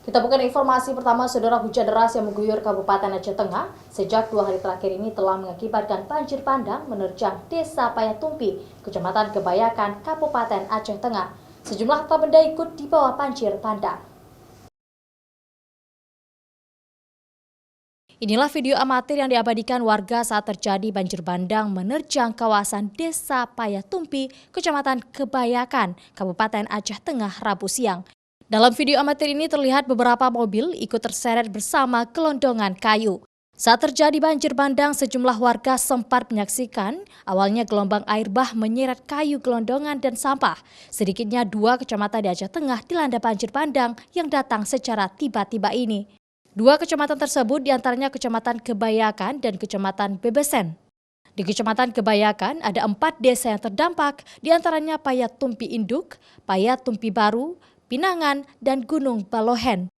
Kita buka informasi pertama, saudara. Hujan deras yang mengguyur Kabupaten Aceh Tengah sejak 2 hari terakhir ini telah mengakibatkan banjir bandang menerjang Desa Payatumpi, Kecamatan Kebayakan, Kabupaten Aceh Tengah. Sejumlah harta benda ikut di bawah banjir bandang. Inilah video amatir yang diabadikan warga saat terjadi banjir bandang menerjang kawasan Desa Payatumpi, Kecamatan Kebayakan, Kabupaten Aceh Tengah, Rabu siang. Dalam video amatir ini terlihat beberapa mobil ikut terseret bersama gelondongan kayu. Saat terjadi banjir bandang, sejumlah warga sempat menyaksikan awalnya gelombang air bah menyeret kayu, gelondongan, dan sampah. Sedikitnya 2 kecamatan di Aceh Tengah dilanda banjir bandang yang datang secara tiba-tiba ini. 2 kecamatan tersebut diantaranya Kecamatan Kebayakan dan Kecamatan Bebesen. Di Kecamatan Kebayakan ada 4 desa yang terdampak, diantaranya Payatumpi Induk, Payatumpi Baru, Pinangan, dan Gunung Balohen.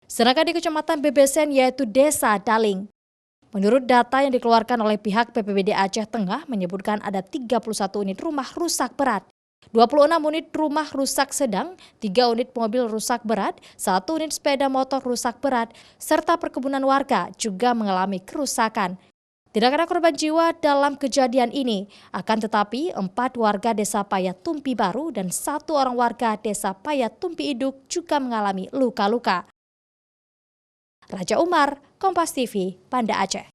Sedangkan di Kecamatan Bebesen yaitu Desa Daling. Menurut data yang dikeluarkan oleh pihak BPBD Aceh Tengah menyebutkan ada 31 unit rumah rusak berat, 26 unit rumah rusak sedang, 3 unit mobil rusak berat, 1 unit sepeda motor rusak berat, serta perkebunan warga juga mengalami kerusakan. Tidak ada korban jiwa dalam kejadian ini, akan tetapi 4 warga Desa Payatumpi Baru dan 1 orang warga Desa Payatumpi Induk juga mengalami luka-luka. Raja Umar, Kompas TV, Banda Aceh.